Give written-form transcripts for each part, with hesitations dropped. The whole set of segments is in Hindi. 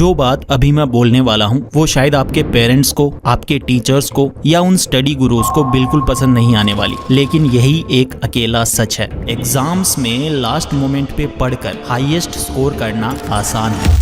जो बात अभी मैं बोलने वाला हूँ वो शायद आपके पेरेंट्स को, आपके टीचर्स को या उन स्टडी गुरुज को बिल्कुल पसंद नहीं आने वाली, लेकिन यही एक अकेला सच है। एग्जाम्स में लास्ट मोमेंट पे पढ़कर हाईएस्ट स्कोर करना आसान है।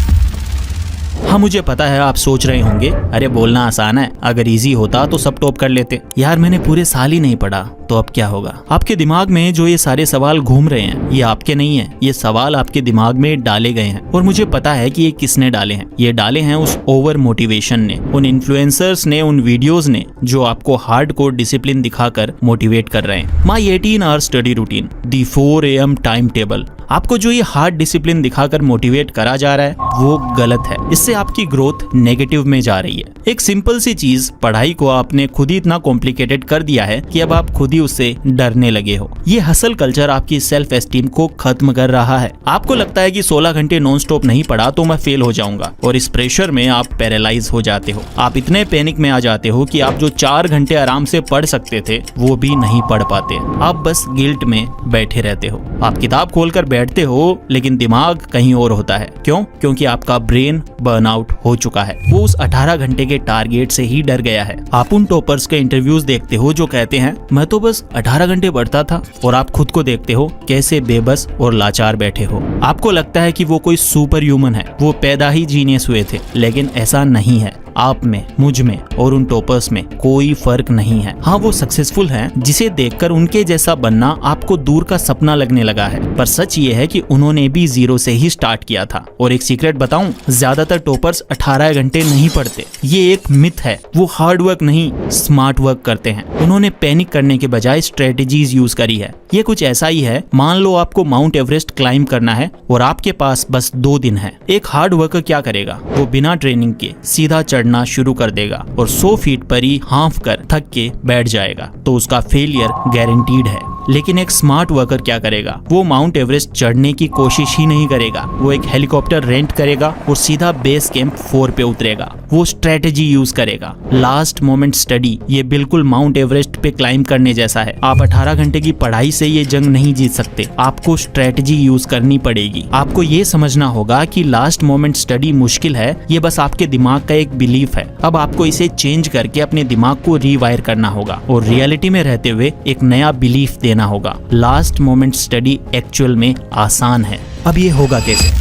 हाँ, मुझे पता है आप सोच रहे होंगे, अरे बोलना आसान है, अगर इजी होता तो सब टॉप कर लेते। यार मैंने पूरे साल ही नहीं पढ़ा तो अब क्या होगा। आपके दिमाग में जो ये सारे सवाल घूम रहे हैं ये आपके नहीं है, ये सवाल आपके दिमाग में डाले गए हैं और मुझे पता है कि ये किसने डाले हैं। ये डाले हैं उस ओवर मोटिवेशन ने, उन इन्फ्लुएंसर्स ने, उन वीडियोस ने जो आपको हार्डकोर डिसिप्लिन दिखाकर मोटिवेट कर रहे हैं। My 18 hour study routine, the 4 AM time table, आपको जो ये हार्ड डिसिप्लिन दिखाकर मोटिवेट करा जा रहा है वो गलत है। इससे आपकी ग्रोथ नेगेटिव में जा रही है। एक सिंपल सी चीज, पढ़ाई को आपने खुद ही इतना कॉम्प्लिकेटेड कर दिया है कि अब आप खुद ही उससे डरने लगे हो। ये हसल कल्चर आपकी सेल्फ एस्टीम को खत्म कर रहा है। आपको लगता है कि 16 घंटे नॉन स्टॉप नहीं पढ़ा तो मैं फेल हो जाऊंगा, और इस प्रेशर में आप पैरालाइज हो जाते हो। आप इतने पैनिक में आ जाते हो कि आप जो 4 घंटे आराम से पढ़ सकते थे वो भी नहीं पढ़ पाते। आप बस गिल्ट में बैठे रहते हो। आप किताब खोलकर बैठते हो लेकिन दिमाग कहीं और होता है। क्यों? क्योंकि आपका ब्रेन बर्नआउट हो चुका है। वो उस 18 घंटे के टारगेट से ही डर गया है। आप उन टॉपर्स के इंटरव्यूज देखते हो जो कहते हैं मैं तो बस 18 घंटे पढ़ता था, और आप खुद को देखते हो कैसे बेबस और लाचार बैठे हो। आपको लगता है कि वो कोई सुपर ह्यूमन है, वो पैदा ही जीनियस हुए थे, लेकिन ऐसा नहीं है। आप में, मुझ में और उन टॉपर्स में कोई फर्क नहीं है। हाँ, वो सक्सेसफुल हैं जिसे देखकर उनके जैसा बनना आपको दूर का सपना लगने लगा है, पर सच ये है कि उन्होंने भी जीरो से ही स्टार्ट किया था। और एक सीक्रेट बताऊं, ज्यादातर टॉपर्स 18 घंटे नहीं पढ़ते। ये एक मिथ है। वो हार्ड वर्क नहीं, स्मार्ट वर्क करते हैं। उन्होंने पैनिक करने के बजाय स्ट्रेटेजीज यूज करी है। ये कुछ ऐसा ही है, मान लो आपको माउंट एवरेस्ट क्लाइंब करना है और आपके पास बस 2 दिन है। एक हार्ड वर्कर क्या करेगा? वो बिना ट्रेनिंग के सीधा चढ़ना शुरू कर देगा और 100 फीट पर ही हाँफ कर थक के बैठ जाएगा, तो उसका फेलियर गारंटीड है। लेकिन एक स्मार्ट वर्कर क्या करेगा? वो माउंट एवरेस्ट चढ़ने की कोशिश ही नहीं करेगा। वो एक हेलीकॉप्टर रेंट करेगा और सीधा बेस कैंप 4 पे उतरेगा। वो स्ट्रेटेजी यूज करेगा। लास्ट मोमेंट स्टडी, ये बिल्कुल माउंट एवरेस्ट पे क्लाइंब करने जैसा है। आप 18 घंटे की पढ़ाई से ये जंग नहीं जीत सकते। आपको स्ट्रेटेजी यूज करनी पड़ेगी। आपको ये समझना होगा कि लास्ट मोमेंट स्टडी मुश्किल है, ये बस आपके दिमाग का एक बिलीफ है। अब आपको इसे चेंज करके अपने दिमाग को रीवायर करना होगा और रियलिटी में रहते हुए एक नया बिलीफ देना होगा। लास्ट मोमेंट स्टडी एक्चुअल में आसान है। अब ये होगा कैसे?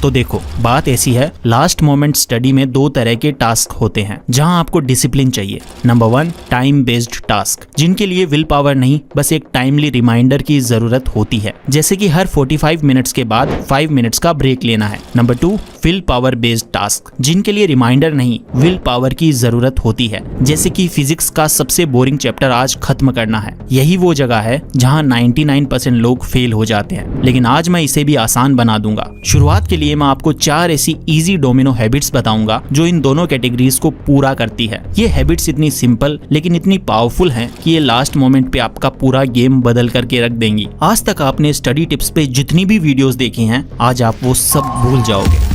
तो देखो, बात ऐसी है, लास्ट मोमेंट स्टडी में 2 तरह के टास्क होते हैं जहां आपको डिसिप्लिन चाहिए। नंबर 1, टाइम बेस्ड टास्क, जिनके लिए विल पावर नहीं, बस एक टाइमली रिमाइंडर की जरूरत होती है, जैसे कि हर 45 मिनट्स के बाद 5 मिनट्स का ब्रेक लेना है। Number 2, will power based task, जिनके लिए रिमाइंडर नहीं, विल पावर की जरूरत होती है, जैसे कि फिजिक्स का सबसे बोरिंग चैप्टर आज खत्म करना है। यही वो जगह है जहां 99% लोग फेल हो जाते हैं, लेकिन आज मैं इसे भी आसान बना दूंगा। शुरुआत के लिए मैं आपको 4 ऐसी इजी डोमिनो हैबिट्स बताऊंगा जो इन दोनों कैटेगरीज को पूरा करती है। ये हैबिट्स इतनी सिंपल लेकिन इतनी पावरफुल हैं कि ये लास्ट मोमेंट पे आपका पूरा गेम बदल करके रख देंगी। आज तक आपने स्टडी टिप्स पे जितनी भी वीडियोस देखी हैं, आज आप वो सब भूल जाओगे।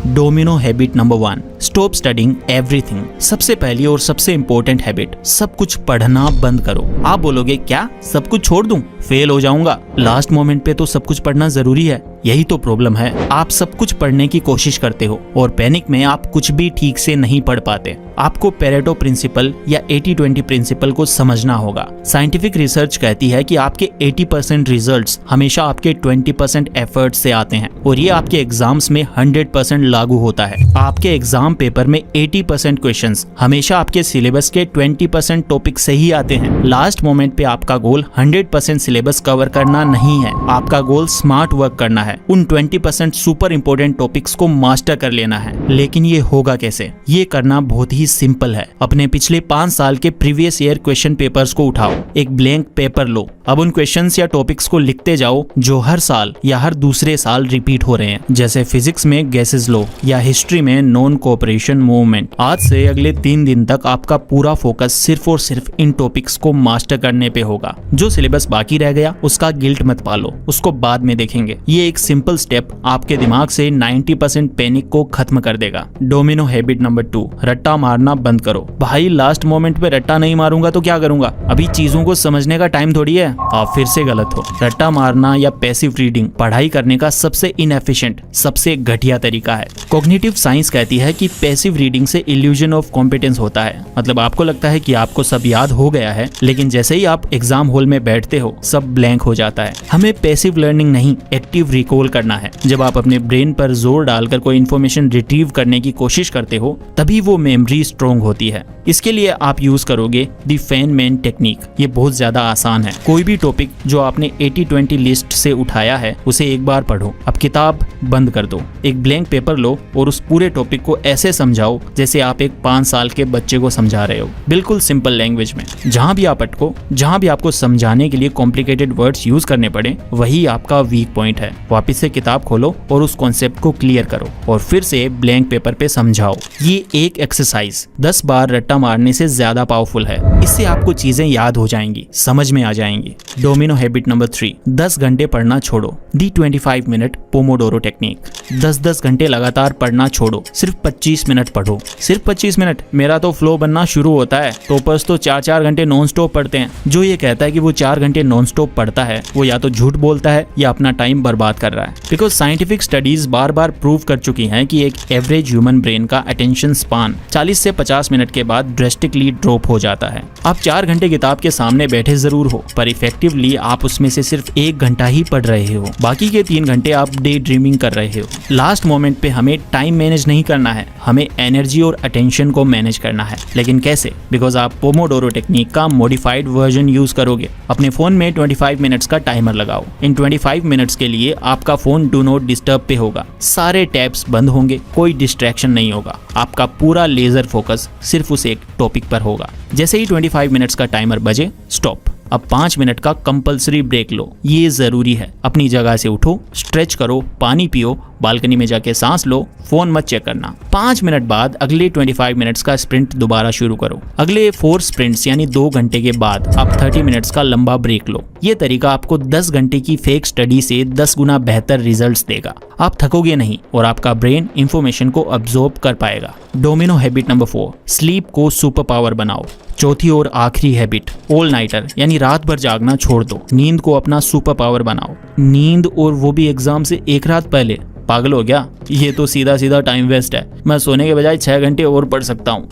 Domino habit number 1, stop studying everything. सबसे पहली और सबसे इंपॉर्टेंट हैबिट, सब कुछ पढ़ना बंद करो। आप बोलोगे क्या सब कुछ छोड़ दूं? फेल हो जाऊंगा। लास्ट मोमेंट पे तो सब कुछ पढ़ना जरूरी है। यही तो प्रॉब्लम है, आप सब कुछ पढ़ने की कोशिश करते हो और पैनिक में आप कुछ भी ठीक से नहीं पढ़ पाते। आपको पेरेटो प्रिंसिपल या 80-20 प्रिंसिपल को समझना होगा। साइंटिफिक रिसर्च कहती है कि आपके 80% रिजल्ट्स हमेशा आपके 20% एफर्ट से आते हैं, और ये आपके एग्जाम्स में 100% लागू होता है। आपके एग्जाम पेपर में 80% क्वेश्चंस हमेशा आपके सिलेबस के 20% टॉपिक से ही आते हैं। लास्ट मोमेंट पे आपका गोल 100% सिलेबस कवर करना नहीं है, आपका गोल स्मार्ट वर्क करना है। उन 20% सुपर इंपोर्टेंट टॉपिक्स को मास्टर कर लेना है। लेकिन ये होगा कैसे? ये करना बहुत ही सिंपल है। अपने पिछले 5 साल के प्रीवियस ईयर क्वेश्चन पेपर्स को उठाओ, एक ब्लैंक पेपर लो। अब उन क्वेश्चंस या टॉपिक्स को लिखते जाओ जो हर साल या हर दूसरे साल रिपीट हो रहे हैं, जैसे फिजिक्स में गैसेस लॉ या हिस्ट्री में नॉन कोऑपरेटिव ऑपरेशन, मूवमेंट। आज से अगले 3 दिन तक आपका पूरा फोकस सिर्फ और सिर्फ इन टॉपिक्स को मास्टर करने पे होगा। जो सिलेबस बाकी रह गया उसका गिल्ट मत पालो, उसको बाद में देखेंगे। ये एक सिंपल स्टेप आपके दिमाग से 90% पैनिक को खत्म कर देगा। डोमिनो हैबिट नंबर 2, रट्टा मारना बंद करो। भाई लास्ट मोमेंट पे रट्टा नहीं मारूंगा तो क्या करूंगा? अभी चीजों को समझने का टाइम थोड़ी है। आप फिर से गलत हो। रट्टा मारना या पैसिव रीडिंग पढ़ाई करने का सबसे इनएफिशिएंट, सबसे घटिया तरीका है। कॉग्निटिव साइंस कहती है कि पैसिव रीडिंग से इल्यूजन ऑफ कॉम्पिटेंस होता है। मतलब आपको लगता है कि आपको सब याद हो गया है, लेकिन जैसे ही आप एग्जाम हॉल में बैठते हो सब ब्लैंक हो जाता है। हमें पैसिव लर्निंग नहीं, एक्टिव रिकॉल करना है। जब आप अपने ब्रेन पर जोर डालकर कोई इन्फॉर्मेशन रिट्रीव करने की कोशिश करते हो तभी वो मेमोरी स्ट्रॉन्ग होती है। इसके लिए आप यूज करोगे द फेनमैन टेक्निक। ये बहुत ज्यादा आसान है। कोई भी टॉपिक जो आपने 80-20 लिस्ट से उठाया है उसे एक बार पढ़ो। अब किताब बंद कर दो, एक ब्लैंक पेपर लो और उस पूरे टॉपिक को ऐसे समझाओ जैसे आप एक 5 साल के बच्चे को समझा रहे हो, बिल्कुल सिंपल लैंग्वेज में। जहां भी आप अटको, जहां भी आपको समझाने के लिए कॉम्प्लिकेटेड वर्ड्स यूज करने पड़े, वही आपका वीक पॉइंट है। वापस से किताब खोलो और उस कॉन्सेप्ट को क्लियर करो और फिर से ब्लैंक पेपर पे समझाओ। ये एक एक्सरसाइज 10 बार रट्टा मारने से ज्यादा पावरफुल है। इससे आपको चीजें याद हो जाएंगी, समझ में आ जाएंगी। डोमिनो हैबिट नंबर 3, 10 घंटे पढ़ना छोड़ो। दी 25 मिनट पोमोडोरो टेक्निक। 10-10 घंटे लगातार पढ़ना छोड़ो, सिर्फ 25 मिनट पढ़ो। सिर्फ 25 मिनट। मेरा तो फ्लो बनना शुरू होता है। टॉपर्स तो 4-4 घंटे नॉन स्टॉप पढ़ते हैं। जो ये कहता है कि वो 4 घंटे नॉन स्टॉप पढ़ता है वो या तो झूठ बोलता है या अपना टाइम बर्बाद कर रहा है। Because scientific studies bar bar prove कर चुकी हैं कि एक एवरेज ह्यूमन ब्रेन का अटेंशन स्पान 40 से 50 मिनट के बाद ड्रेस्टिकली ड्रॉप हो जाता है। आप 4 घंटे किताब के सामने बैठे जरूर हो, पर इफेक्टिवली आप उसमें से सिर्फ 1 घंटा ही पढ़ रहे हो। बाकी के 3 घंटे आप डे ड्रीमिंग कर रहे हो। लास्ट मोमेंट पे हमें टाइम मैनेज नहीं करना है, हमें एनर्जी और अटेंशन को मैनेज करना है। लेकिन कैसे? बिकॉज आप पोमोडोरो टेक्निक का मॉडिफाइड वर्जन यूज करोगे। अपने फोन में 25 मिनट्स का टाइमर लगाओ। इन 25 मिनट्स के लिए आपका फोन डू नॉट डिस्टर्ब पे होगा। सारे टैब्स बंद होंगे, कोई डिस्ट्रैक्शन नहीं होगा। आपका पूरा लेजर फोकस सिर्फ उस एक टॉपिक पर होगा। जैसे ही 25 मिनट्स का टाइमर बजे, स्टॉप। अब 5 मिनट का कंपलसरी ब्रेक लो। ये जरूरी है। अपनी जगह से उठो, स्ट्रेच करो, पानी पियो, बालकनी में जाके सांस लो, फोन मत चेक करना। 5 मिनट बाद अगले 25 मिनट्स का स्प्रिंट दोबारा शुरू करो। अगले 4 स्प्रिंट्स यानी 2 घंटे के बाद आप 30 मिनट्स का लंबा ब्रेक लो। ये तरीका आपको 10 घंटे की फेक स्टडी से 10 गुना बेहतर रिजल्ट्स देगा। आप थकोगे नहीं और आपका ब्रेन इंफॉर्मेशन को अब्सॉर्ब कर पाएगा। डोमिनो हैबिट नंबर 4, स्लीप को सुपर पावर बनाओ। चौथी और आखिरी हैबिट, ऑल नाइटर यानी रात भर जागना छोड़ दो। नींद को अपना सुपर पावर बनाओ। नींद, और वो भी एग्जाम से 1 रात पहले। पागल हो गया? ये तो सीधा सीधा टाइम वेस्ट है। मैं सोने के बजाय 6 घंटे और पढ़ सकता हूँ।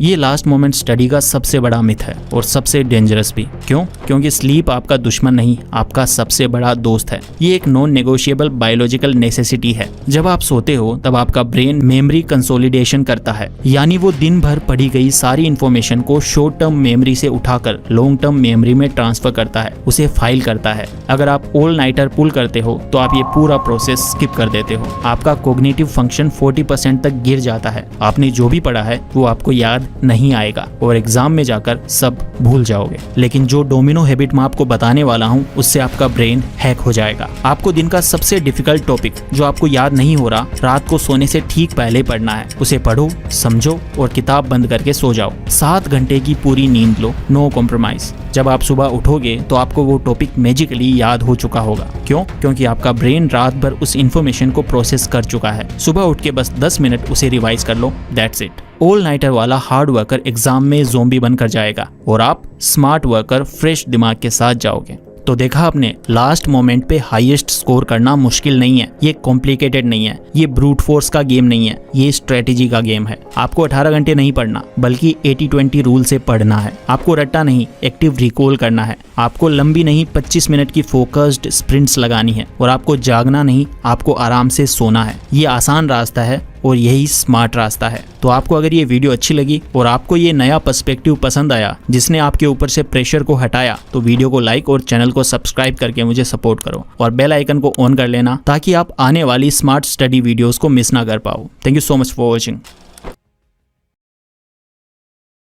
ये लास्ट मोमेंट स्टडी का सबसे बड़ा मिथ है और सबसे डेंजरस भी। क्यों? क्योंकि स्लीप आपका दुश्मन नहीं, आपका सबसे बड़ा दोस्त है। ये एक नॉन नेगोशिएबल बायोलॉजिकल नेसेसिटी है। जब आप सोते हो तब आपका ब्रेन मेमोरी कंसोलिडेशन करता है, यानी वो दिन भर पढ़ी गई सारी इंफॉर्मेशन को शॉर्ट टर्म मेमोरी से उठाकर लॉन्ग टर्म मेमोरी में ट्रांसफर करता है, उसे फाइल करता है। अगर आप ऑल नाइटर पुल करते हो तो आप ये पूरा प्रोसेस स्किप कर देते हो। आपका कोग्निटिव फंक्शन 40% तक गिर जाता है। आपने जो भी पढ़ा है वो आपको याद नहीं आएगा और एग्जाम में जाकर सब भूल जाओगे। लेकिन जो डोमिनो हैबिट मैं आपको बताने वाला हूँ उससे आपका ब्रेन हैक हो जाएगा। आपको दिन का सबसे डिफिकल्ट टॉपिक जो आपको याद नहीं हो रहा, रात को सोने से ठीक पहले पढ़ना है। उसे पढ़ो, समझो और किताब बंद करके सो जाओ। 7 घंटे की पूरी नींद लो, नो कॉम्प्रोमाइज। जब आप सुबह उठोगे तो आपको वो टॉपिक मैजिकली याद हो चुका होगा। क्यों? क्योंकि आपका ब्रेन रात भर उस इंफॉर्मेशन को प्रोसेस कर चुका है। सुबह उठ के बस 10 मिनट उसे रिवाइज कर लो, दैट्स इट। ऑल नाइटर वाला हार्ड वर्कर एग्जाम में ज़ोंबी बनकर जाएगा और आप स्मार्ट वर्कर फ्रेश दिमाग के साथ जाओगे। तो देखा आपने, लास्ट मोमेंट पे हाईएस्ट स्कोर करना मुश्किल नहीं है, ये कॉम्प्लिकेटेड नहीं है, ये ब्रूट फोर्स का गेम नहीं है, ये स्ट्रेटेजी का गेम है। आपको 18 घंटे नहीं पढ़ना, बल्कि 80-20 रूल से पढ़ना है। आपको रट्टा नहीं, एक्टिव रिकॉल करना है। आपको लंबी नहीं 25 मिनट की फोकस्ड स्प्रिंट्स लगानी है और आपको जागना नहीं, आपको आराम से सोना है। ये आसान रास्ता है और यही स्मार्ट रास्ता है। तो आपको अगर ये वीडियो अच्छी लगी और आपको ये नया पर्सपेक्टिव पसंद आया जिसने आपके ऊपर से प्रेशर को हटाया, तो वीडियो को लाइक और चैनल को सब्सक्राइब करके मुझे सपोर्ट करो और बेल आइकन को ऑन कर लेना ताकि आप आने वाली स्मार्ट स्टडी वीडियोस को मिस ना कर पाओ। Thank you so much for watching.